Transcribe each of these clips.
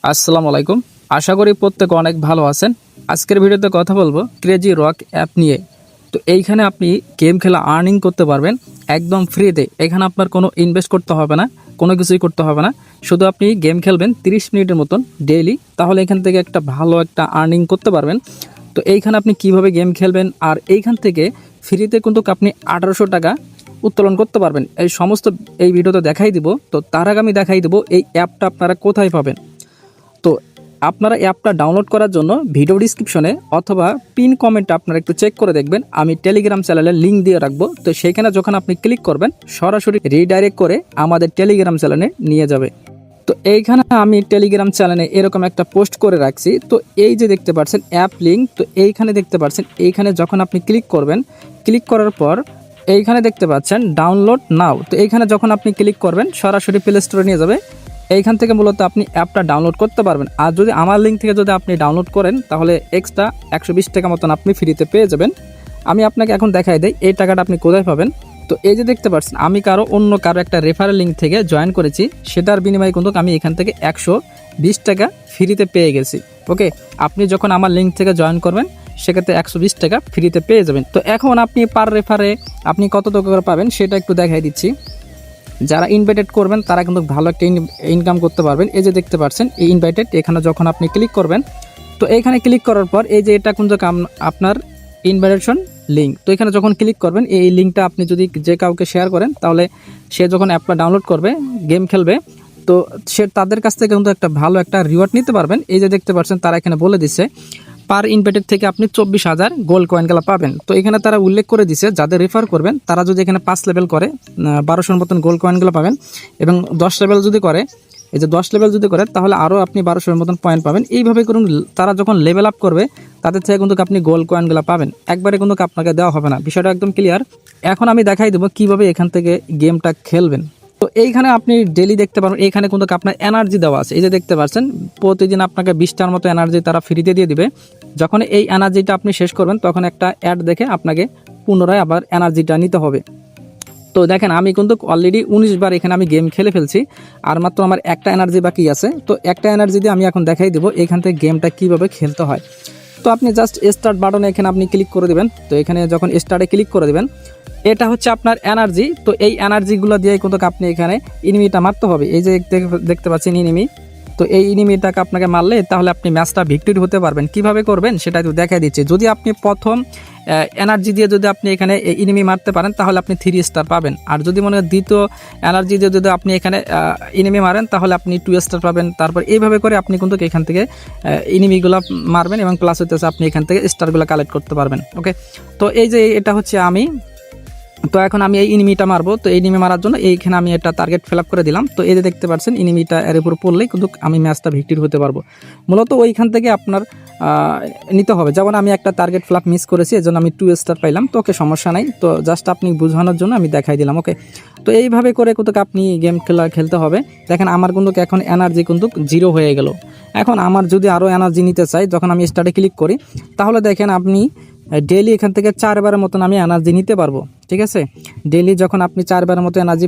আসসালামু আলাইকুম। আশা করি প্রত্যেকে অনেক ভালো আছেন। আজকের ভিডিওতে কথা বলবো ক্রেজি রক অ্যাপ নিয়ে। তো এইখানে আপনি গেম খেলা আর্নিং করতে পারবেন একদম ফ্রিতে। এখানে আপনার কোনো ইনভেস্ট করতে হবে না, কোনো কিছুই করতে হবে না। শুধু আপনি গেম খেলবেন 30 মিনিটের মতন ডেইলি, তাহলে এখান থেকে একটা ভালো একটা আর্নিং করতে পারবেন। তো এইখানে আপনি কিভাবে গেম খেলবেন আর এইখান থেকে ফ্রিতে কিন্তু আপনি 1800 টাকা উত্তোলন করতে পারবেন। এই সমস্ত এই ভিডিওতে দেখাই দিব। তো তার আগে আমি দেখাই দেবো এই অ্যাপটা আপনারা কোথায় পাবেন। তো আপনারা অ্যাপটা ডাউনলোড করার জন্য ভিডিও ডিসক্রিপশনে অথবা পিন কমেন্টে আপনারা একটু চেক করে দেখবেন, আমি টেলিগ্রাম চ্যানেলের লিঙ্ক দিয়ে রাখবো। তো সেইখানে যখন আপনি ক্লিক করবেন সরাসরি রিডাইরেক্ট করে আমাদের টেলিগ্রাম চ্যানেলে নিয়ে যাবে। তো এইখানে আমি টেলিগ্রাম চ্যানেলে এরকম একটা পোস্ট করে রাখছি। তো এই যে দেখতে পাচ্ছেন অ্যাপ লিঙ্ক, তো এইখানে দেখতে পাচ্ছেন, এইখানে যখন আপনি ক্লিক করবেন, ক্লিক করার পর এইখানে দেখতে পাচ্ছেন ডাউনলোড নাও। তো এইখানে যখন আপনি ক্লিক করবেন সরাসরি প্লে স্টোরে নিয়ে যাবে। এইখান থেকে মূলত আপনি অ্যাপটা ডাউনলোড করতে পারবেন। আর যদি আমার লিঙ্ক থেকে যদি আপনি ডাউনলোড করেন তাহলে এক্সট্রা 120 টাকা মতন আপনি ফ্রিতে পেয়ে যাবেন। আমি আপনাকে এখন দেখাই দিই এই টাকাটা আপনি কোথায় পাবেন। তো এই যে দেখতে পাচ্ছেন আমি অন্য কারো একটা রেফারেল লিঙ্ক থেকে জয়েন করেছি, সেটার বিনিময়ে কিন্তু আমি এখান থেকে 120 টাকা ফ্রিতে পেয়ে গেছি। ওকে, আপনি যখন আমার লিঙ্ক থেকে জয়েন করবেন সেক্ষেত্রে 120 টাকা ফ্রিতে পেয়ে যাবেন। তো এখন আপনি পার রেফারে আপনি কত টাকা করে পাবেন সেটা একটু দেখাই দিচ্ছি। যারা ইনভাইটেড করবেন তারা কিন্তু ভালো একটা ইনকাম করতে পারবেন। এই যে দেখতে পাচ্ছেন এই ইনভাইটেড, এখানে যখন আপনি ক্লিক করবেন, তো এইখানে ক্লিক করার পর এই যে এটা কিন্তু আপনার ইনভাইটেশন লিঙ্ক। তো এখানে যখন ক্লিক করবেন এই লিঙ্কটা আপনি যদি যে কাউকে শেয়ার করেন তাহলে সে যখন অ্যাপটা ডাউনলোড করবে গেম খেলবে, তো সে তাদের কাছ থেকে কিন্তু একটা ভালো একটা রিওয়ার্ড নিতে পারবেন। এই যে দেখতে পাচ্ছেন তারা এখানে বলে দিচ্ছে পার ইনভাইটেড থেকে আপনি 24,000 গোল্ড কয়েনগুলো পাবেন। তো এখানে তারা উল্লেখ করে দিছে যাদের রেফার করবেন তারা যদি এখানে 5 লেভেল করে 1200 মতন গোল্ড কয়েনগুলো পাবেন, এবং 10 লেভেল যদি করে, এই যে 10 লেভেল যদি করে তাহলে আরও আপনি 1200 মতন পয়েন্ট পাবেন। এইভাবে করুন, তারা যখন লেভেল আপ করবে তাদের থেকে কিন্তু আপনি গোল্ড কয়েনগুলো পাবেন, একবারে কিন্তু আপনাকে দেওয়া হবে না। বিষয়টা একদম ক্লিয়ার। এখন আমি দেখাই দেবো কীভাবে এখান থেকে গেমটা খেলবেন। তো এইখানে আপনি ডেলি দেখতে পারবেন এইখানে কিন্তু আপনার এনার্জি দেওয়া আছে। এই যে দেখতে পাচ্ছেন প্রতিদিন আপনাকে 20টার মতো এনার্জি তারা ফ্রিতে দিয়ে দিবে। যখন এই এনার্জিটা আপনি শেষ করবেন তখন একটা অ্যাড দেখে আপনাকে পুনরায় আবার এনার্জিটা নিতে হবে। তো দেখেন আমি কিন্তু অলরেডি 19 বার এখানে আমি গেম খেলে ফেলছি, আর মাত্র আমার একটা এনার্জি বাকি আছে। তো একটা এনার্জি দিয়ে আমি এখন দেখাই দেবো এখান থেকে গেমটা কীভাবে খেলতে হয়। তো আপনি জাস্ট স্টার্ট বাটনে এখানে আপনি ক্লিক করে দেবেন। তো এখানে যখন স্টার্টে ক্লিক করে দেবেন, এটা হচ্ছে আপনার এনার্জি। তো এই এনার্জিগুলো দিয়ে কিন্তু আপনি এখানে এনিমিটা মারতে হবে। এই যে দেখতে পাচ্ছেন এনিমি, তো এই এনিমিটাকে আপনাকে মারলে তাহলে আপনি ম্যাচটা ভিক্টরি হতে পারবেন। কিভাবে করবেন সেটা একটু দেখাই দিচ্ছি। যদি আপনি প্রথম এনার্জি দিয়ে যদি আপনি এখানে এনিমি মারতে পারেন তাহলে আপনি 3 স্টার পাবেন। আর যদি মনে হয় দ্বিতীয় এনার্জি দিয়ে যদি আপনি এখানে এনিমি মারেন তাহলে আপনি 2 স্টার পাবেন। তারপর এইভাবে করে আপনি কিন্তু এখান থেকে এনিমিগুলো মারবেন, এবং প্লাস হইতেছে আপনি এখান থেকে স্টারগুলো কালেক্ট করতে পারবেন। ওকে, তো এই যে এটা হচ্ছে আমি, তো এখন আমি এই এনিমিটা মারবো। তো এনিমি মারার জন্য এইখানে আমি একটা টার্গেট ফিল আপ করে দিলাম। তো এই যে দেখতে পাচ্ছেন এনিমিটা এর উপর পড়লেই কিন্তু আমি ম্যাচটা ভিক্টরি হতে পারবো। মূলত ওইখান থেকে আপনার নিতে হবে। যেমন আমি একটা টার্গেট ফিল আপ মিস করেছি, এজন্য আমি 2 স্টার পাইলাম। তো ওকে, সমস্যা নাই। তো জাস্ট আপনি বোঝানোর জন্য আমি দেখাই দিলাম। ওকে, তো এইভাবে করে কিন্তু আপনি গেম খেলতে হবে। দেখেন আমার কিন্তু এখন এনার্জি কিন্তু 0 হয়ে গেল। এখন আমার যদি আরও এনার্জি নিতে চাই, যখন আমি স্টার্টে ক্লিক করি তাহলে দেখেন আপনি ডেইলি এখান থেকে 4 বারের মতন আমি এনার্জি নিতে পারবো। ঠিক আছে, ডেইলি যখন আপনি 4 বারের মতো এনার্জি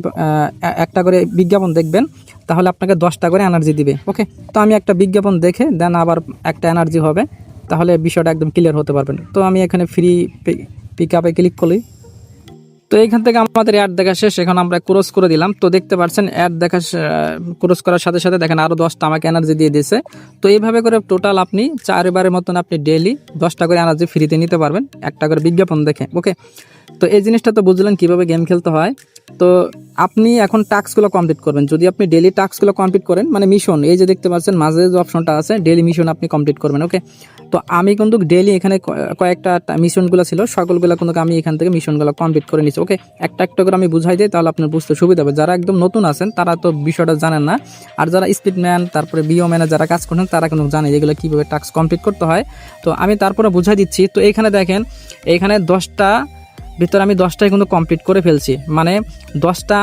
একটা করে বিজ্ঞাপন দেখবেন তাহলে আপনাকে 10টা করে এনার্জি দিবে। ওকে, তো আমি একটা বিজ্ঞাপন দেখে দেন আবার একটা এনার্জি হবে, তাহলে বিষয়টা একদম ক্লিয়ার হতে পারবেন। তো আমি এখানে ফ্রি পিক আপে ক্লিক করি। তো এইখান থেকে আমাদের অ্যাড দেখা শেষ। এখন আমরা ক্রস করে দিলাম। তো দেখতে পাচ্ছেন অ্যাড দেখা ক্রস করার সাথে সাথে দেখেন আরও 10টা আমাকে এনার্জি দিয়ে দিয়েছে। তো এইভাবে করে টোটাল আপনি 4 বারের মতন আপনি ডেইলি 10টা করে এনার্জি ফ্রিতে নিতে পারবেন একটা করে বিজ্ঞাপন দেখে। ওকে, তো এই জিনিসটা তো বুঝলেন কীভাবে গেম খেলতে হয়। তো আপনি এখন টাস্কগুলো কমপ্লিট করবেন। যদি আপনি ডেইলি টাস্কগুলো কমপ্লিট করেন, মানে মিশন, এই যে দেখতে পাচ্ছেন মাঝে যে অপশনটা আছে ডেইলি মিশন আপনি কমপ্লিট করবেন। ওকে, তো আমি কিন্তু ডেইলি এখানে কয়েকটা মিশনগুলো ছিল, সকলগুলো কিন্তু আমি এখান থেকে মিশনগুলো কমপ্লিট করে নিচ্ছি। ওকে, একটা একটা করে আমি বুঝাই দিই তাহলে আপনার বুঝতে সুবিধা হবে। যারা একদম নতুন আছেন তারা তো বিষয়টা জানেন না, আর যারা স্পিডম্যান তারপরে বিও ম্যানে যারা কাজ করছেন তারা কিন্তু জানে এগুলো কীভাবে টাস্ক কমপ্লিট করতে হয়। তো আমি তারপরে বুঝাই দিচ্ছি। তো এইখানে দেখেন এইখানে 10টা ভিতরে আমি 10টাই কিন্তু কমপ্লিট করে ফেলছি, মানে 10টা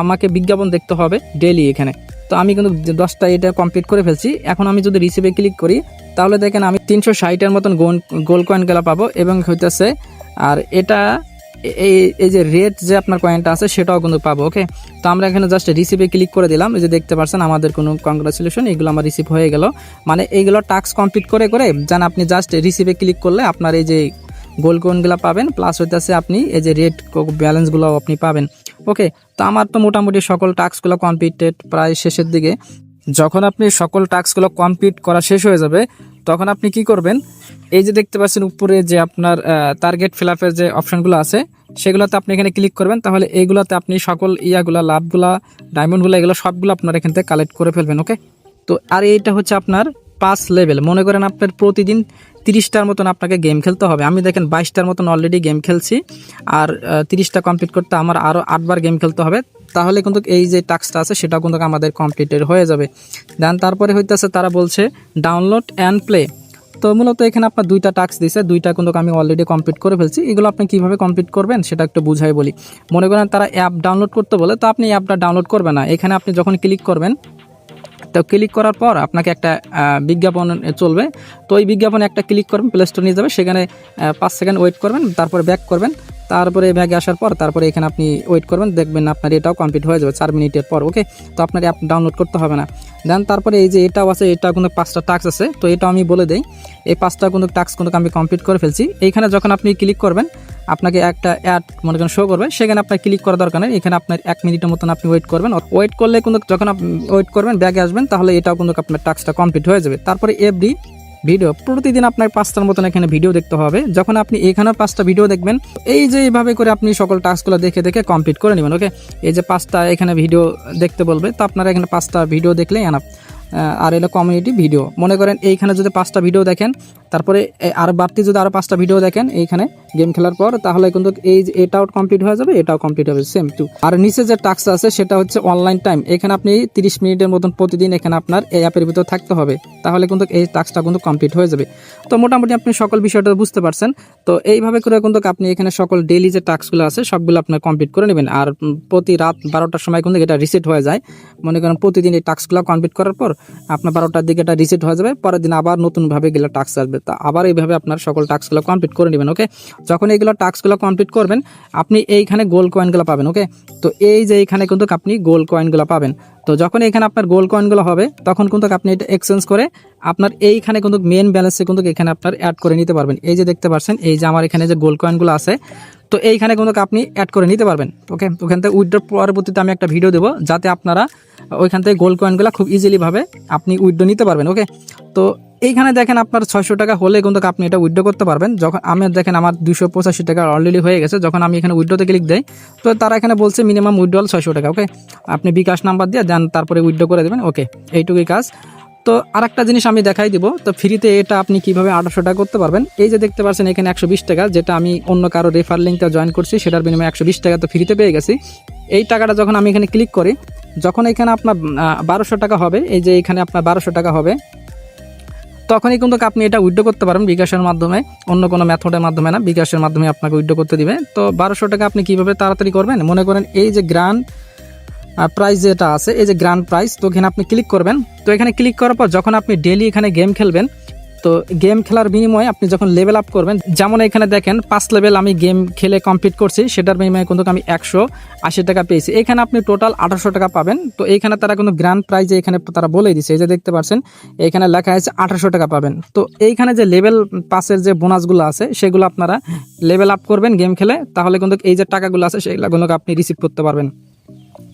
আমাকে বিজ্ঞাপন দেখতে হবে ডেইলি এখানে। তো আমি কিন্তু 10টা এটা কমপ্লিট করে ফেলছি। এখন আমি যদি রিসিভে ক্লিক করি তাহলে দেখেন আমি 360-এর মতন গোল্ড কয়েন গেলা পাবো, এবং হইতেছে আর এটা এই এই যে রেড যে আপনার কয়েনটা আছে সেটাও কিন্তু পাবো। ওকে, তো আমরা এখানে জাস্ট রিসিভে ক্লিক করে দিলাম। এই যে দেখতে পাচ্ছেন আমাদের কোনো কংগ্রাচুলেশন, এগুলো আমার রিসিভ হয়ে গেল। মানে এইগুলো টাস্ক কমপ্লিট করে করে জান আপনি জাস্ট রিসিভে ক্লিক করলে আপনার এই যে গোল্ড কয়েনগুলো পাবেন, প্লাস হইতেছে আপনি এই যে রেড ব্যালেন্সগুলো আপনি পাবেন। ওকে, তো আমার তো মোটামুটি সকল টাস্কগুলো কমপ্লিটেড, প্রায় শেষের দিকে। যখন আপনি সকল টাস্কগুলো কমপ্লিট করা শেষ হয়ে যাবে তখন আপনি কি করবেন, এই যে দেখতে পাচ্ছেন উপরে যে আপনার টার্গেট ফিল আপের যে অপশানগুলো আছে সেগুলোতে আপনি এখানে ক্লিক করবেন। তাহলে এইগুলোতে আপনি সকল ইয়াগুলা, লাভগুলা, ডায়মন্ডগুলো, এগুলো সবগুলো আপনার এখান থেকে কালেক্ট করে ফেলবেন। ওকে, তো আর এইটা হচ্ছে আপনার 5 লেভেল। মনে করেন আপনার প্রতিদিন 30টার মতন আপনাকে গেম খেলতে হবে। আমি দেখেন 22টার মতন অলরেডি গেম খেলছি, আর 30টা কমপ্লিট করতে আমার আরও 8বার গেম খেলতে হবে। তাহলে কিন্তু এই যে টাস্কটা আছে সেটাও কিন্তু আমাদের কমপ্লিটেড হয়ে যাবে। দেন তারপরে হইতেছে তারা বলছে ডাউনলোড অ্যান্ড প্লে। তো মূলত এখানে আপনার 2টা টাস্ক দিয়েছে, 2টা কিন্তু আমি অলরেডি কমপ্লিট করে ফেলছি। এগুলো আপনি কীভাবে কমপ্লিট করবেন সেটা একটু বুঝাই বলি। মনে করেন তারা অ্যাপ ডাউনলোড করতে বলে, তো আপনি অ্যাপটা ডাউনলোড করবেন না। এখানে আপনি যখন ক্লিক করবেন, তো ক্লিক করার পর আপনাকে একটা বিজ্ঞাপন চলবে। তো ওই বিজ্ঞাপনে একটা ক্লিক করবেন, প্লে স্টোর নিয়ে যাবে, সেখানে 5 সেকেন্ড ওয়েট করবেন, তারপরে ব্যাক করবেন। তারপরে ব্যাগে আসার পর তারপরে এখানে আপনি ওয়েট করবেন, দেখবেন আপনার এটাও কমপ্লিট হয়ে যাবে 4 মিনিটের পর। ওকে, তো আপনার অ্যাপ ডাউনলোড করতে হবে না। দেন তারপরে এই যে এটাও আছে, এটা কিন্তু 5টা টাস্ক আছে, তো এটাও আমি বলে দেই। এই 5টা কিন্তু টাস্ক কিন্তু আমি কমপ্লিট করে ফেলছি। এইখানে যখন আপনি ক্লিক করবেন আপনাকে একটা অ্যাড মনে করেন শো করবে, সেখানে আপনার ক্লিক করা দরকার নেই। এখানে আপনার 1 মিনিটের মতন আপনি ওয়েট করবেন। ওয়েট করলে কিন্তু যখন আপনি ওয়েট করবেন ব্যাগে আসবেন, তাহলে এটাও কিন্তু আপনার টাস্কটা কমপ্লিট হয়ে যাবে। তারপরে এভরি ভিডিও, প্রতিদিন আপনার 5টার মতন এখানে ভিডিও দেখতে হবে। যখন আপনি এখানেও 5টা ভিডিও দেখবেন, এই যে এইভাবে করে আপনি সকল টাস্কগুলো দেখে দেখে কমপ্লিট করে নেবেন। ওকে, এই যে 5টা এখানে ভিডিও দেখতে বলবে, তো আপনারা এখানে 5টা ভিডিও দেখলেই এনাফ। আর এলো কমিউনিটি ভিডিও। মনে করেন এইখানে যদি 5টা ভিডিও দেখেন, তারপরে আর বাড়তি যদি আরও 5টা ভিডিও দেখেন এইখানে গেম খেলার পর, তাহলে কিন্তু এই যে এটাও কমপ্লিট হয়ে যাবে, এটাও কমপ্লিট হবে সেম টু। আর নিচে যে টাস্ক আছে সেটা হচ্ছে অনলাইন টাইম। এখানে আপনি 30 মিনিটের মতন প্রতিদিন এখানে আপনার এই অ্যাপের ভিতর থাকতে হবে, তাহলে কিন্তু এই টাস্কটা কিন্তু কমপ্লিট হয়ে যাবে। তো মোটামুটি আপনি সকল বিষয়টা বুঝতে পারছেন। তো এইভাবে করে কিন্তু আপনি এখানে সকল ডেইলি যে টাস্কগুলো আছে সবগুলো আপনার কমপ্লিট করে নেবেন। আর প্রতি রাত 12টার সময় কিন্তু এটা রিসেট হয়ে যায়। মনে করেন প্রতিদিন এই টাস্কগুলো কমপ্লিট করার পর আপনার 12টার দিকে এটা রিসেট হয়ে যাবে, পরের দিন আবার নতুনভাবে গেলে টাস্ক আসবে। তা আবার এইভাবে আপনার সকল টাস্কগুলো কমপ্লিট করে নেবেন। ওকে, যখন এইগুলো টাস্কগুলো কমপ্লিট করবেন আপনি এইখানে গোল্ড কয়েনগুলো পাবেন। ওকে, তো এই যে এইখানে কিন্তু আপনি গোল্ড কয়েনগুলো পাবেন। তো যখন এখানে আপনার গোল্ড কয়েনগুলো হবে তখন কিন্তু আপনি এটা এক্সচেঞ্জ করে আপনার এইখানে কিন্তু মেন ব্যালেন্সে কিন্তু এখানে আপনার অ্যাড করে নিতে পারবেন। এই যে দেখতে পাচ্ছেন এই যে আমার এখানে যে গোল্ড কয়েনগুলো আছে, তো এইখানে কিন্তু আপনি অ্যাড করে নিতে পারবেন। ওকে, ওখান থেকে উইথড্র পরবর্তীতে আমি একটা ভিডিও দেবো, যাতে আপনারা ওইখান থেকে গোল্ড কয়েনগুলো খুব ইজিলিভাবে আপনি উইথড্র নিতে পারবেন। ওকে, তো এইখানে দেখেন আপনার 600 টাকা হলে কিন্তু আপনি এটা উইথড্র করতে পারবেন। যখন আমি দেখেন আমার 285 টাকা অলরেডি হয়ে গেছে। যখন আমি এখানে উইথড্রতে ক্লিক দেই, তো তারা এখানে বলছে মিনিমাম উইথড্রল 600 টাকা। ওকে, আপনি বিকাশ নাম্বার দিয়ে দেন, তারপরে উইথড্র করে দেবেন। ওকে, এইটুকুই কাজ। তো আরেকটা জিনিস আমি দেখাই দিব, তো ফ্রিতে এটা আপনি কিভাবে 800 টাকা করতে পারবেন। এই যে দেখতে পাচ্ছেন এখানে 120 টাকা, যেটা আমি অন্য কারো রেফার লিঙ্কটা জয়েন করছি, সেটার বিনিময়ে 120 টাকা তো ফ্রিতে পেয়ে গেছি। এই টাকাটা যখন আমি এখানে ক্লিক করি, যখন এখানে আপনার 1200 টাকা হবে, এই যে এখানে আপনার 1200 টাকা হবে, তখনই কিন্তু আপনি এটা উইথড্র করতে পারেন বিকাশের মাধ্যমে, অন্য কোনো মেথডের মাধ্যমে না, বিকাশের মাধ্যমে আপনাকে উইথড্র করতে দিবে। তো 1200 টাকা আপনি কীভাবে তাড়াতাড়ি করবেন, মনে করেন এই যে গ্র্যান্ড প্রাইস যেটা আছে, এই যে গ্র্যান্ড প্রাইস, তো এখানে আপনি ক্লিক করবেন। তো এখানে ক্লিক করার পর যখন আপনি ডেইলি এখানে গেম খেলবেন, তো গেম খেলার বিনিময়ে আপনি যখন লেভেল আপ করবেন, যেমন এখানে দেখেন 5 লেভেল আমি গেম খেলে কমপ্লিট করছি, সেটার বিনিময়ে কিন্তু আমি 180 টাকা পেয়েছি। এখানে আপনি টোটাল 800 টাকা পাবেন। তো এইখানে তারা কিন্তু গ্র্যান্ড প্রাইজে এখানে তারা বলেই দিচ্ছে, এই যে দেখতে পাচ্ছেন এখানে লেখা আছে 800 টাকা পাবেন। তো এইখানে যে লেভেল পাসের যে বোনাসগুলো আছে সেগুলো আপনারা লেভেল আপ করবেন গেম খেলে, তাহলে কিন্তু এই যে টাকাগুলো আছে সেগুলো কিন্তু আপনি রিসিভ করতে পারবেন।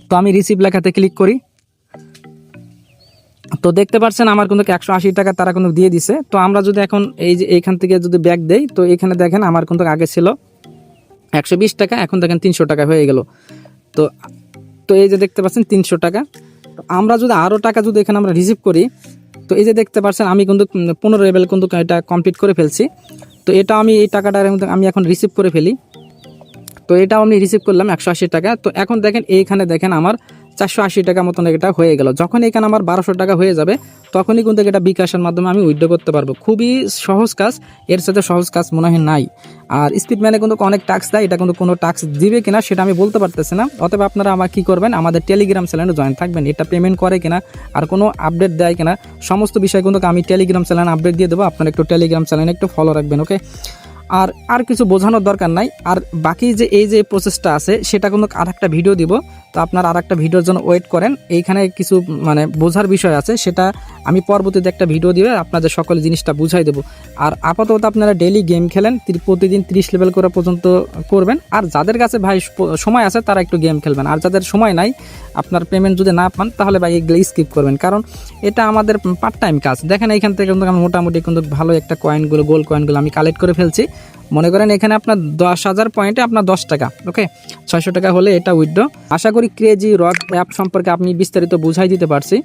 তো আমি রিসিভ লেখাতে ক্লিক করি, তো দেখতে পাচ্ছেন আমার কিন্তু 180 টাকা তারা কিন্তু দিয়ে দিছে। তো আমরা যদি এখন এই যে এইখান থেকে যদি ব্যাক দেই, তো এখানে দেখেন আমার কিন্তু আগে ছিল 120 টাকা, এখন দেখেন 300 টাকা হয়ে গেল। তো তো এই যে দেখতে পাচ্ছেন 300 টাকা। তো আমরা যদি আরও টাকা যদি এখানে আমরা রিসিভ করি, তো এই যে দেখতে পাচ্ছেন আমি কিন্তু 15 লেভেল কিন্তু এটা কমপ্লিট করে ফেলছি। তো এটা আমি এই টাকাটার আমি এখন রিসিভ করে ফেলি। তো এটাও আমি রিসিভ করলাম 180 টাকা। তো এখন দেখেন এইখানে দেখেন আমার 480 টাকা মতন এটা হয়ে গেল। যখন এখানে আমার 1200 টাকা হয়ে যাবে, তখনই কিন্তু এটা বিকাশের মাধ্যমে আমি উইথড্র করতে পারবো। খুবই সহজ কাজ, এর সাথে সহজ কাজ মনে হয় নাই। আর স্পিডম্যানে কিন্তু অনেক টাস্ক দেয়, এটা কিন্তু কোনো টাস্ক দিবে কিনা সেটা আমি বলতে পারতেছি না। অতএব আপনারা আমার কী করবেন, আমাদের টেলিগ্রাম চ্যানেলে জয়েন থাকবেন। এটা পেমেন্ট করে কিনা আর কোনো আপডেট দেয় কিনা সমস্ত বিষয় কিন্তু আমি টেলিগ্রাম চ্যানেলে আপডেট দিয়ে দেবো। আপনারা একটু টেলিগ্রাম চ্যানেলে একটু ফলো রাখবেন। ওকে, আর কিছু বোঝানোর দরকার নাই। আর বাকি যে এই যে প্রসেসটা আছে সেটা কিন্তু আরেকটা ভিডিও দিব, তো আপনার আরেকটা ভিডিওর জন্য ওয়েট করেন। এইখানে কিছু মানে বোঝার বিষয় আছে, সেটা আমি পরবর্তীতে একটা ভিডিও দিবে আপনাদের সকল জিনিসটা বুঝাই দেবো। আর আপাতত আপনারা ডেইলি গেম খেলেন, প্রতিদিন 30 লেভেল করে পর্যন্ত করবেন। আর যাদের কাছে ভাই সময় আছে তারা একটু গেম খেলবেন, আর যাদের সময় নাই, আপনার পেমেন্ট যদি না পান তাহলে ভাই এগুলো স্কিপ করবেন, কারণ এটা আমাদের পার্ট টাইম কাজ। দেখেন এইখান থেকে কিন্তু আমি মোটামুটি কিন্তু ভালো একটা কয়েনগুলো, গোল্ড কয়েনগুলো আমি কালেক্ট করে ফেলছি। মনে করেন এখানে আপনার 10,000 পয়েন্টে আপনার 10 টাকা, ওকে 600 টাকা হলে এটা উইথড্র। আশা করি ক্রেজি রক অ্যাপ সম্পর্কে আপনি বিস্তারিত বুঝাই দিতে পারছি।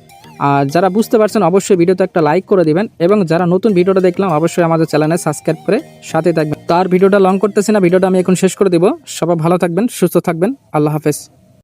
আর যারা বুঝতে পারছেন অবশ্যই ভিডিওতে একটা লাইক করে দিবেন, এবং যারা নতুন ভিডিওটা দেখলাম অবশ্যই আমাদের চ্যানেলে সাবস্ক্রাইব করে সাথে থাকবেন। তার ভিডিওটা লং করতেছি না, ভিডিওটা আমি এখন শেষ করে দিব। সবাই ভালো থাকবেন, সুস্থ থাকবেন, আল্লাহ হাফেজ।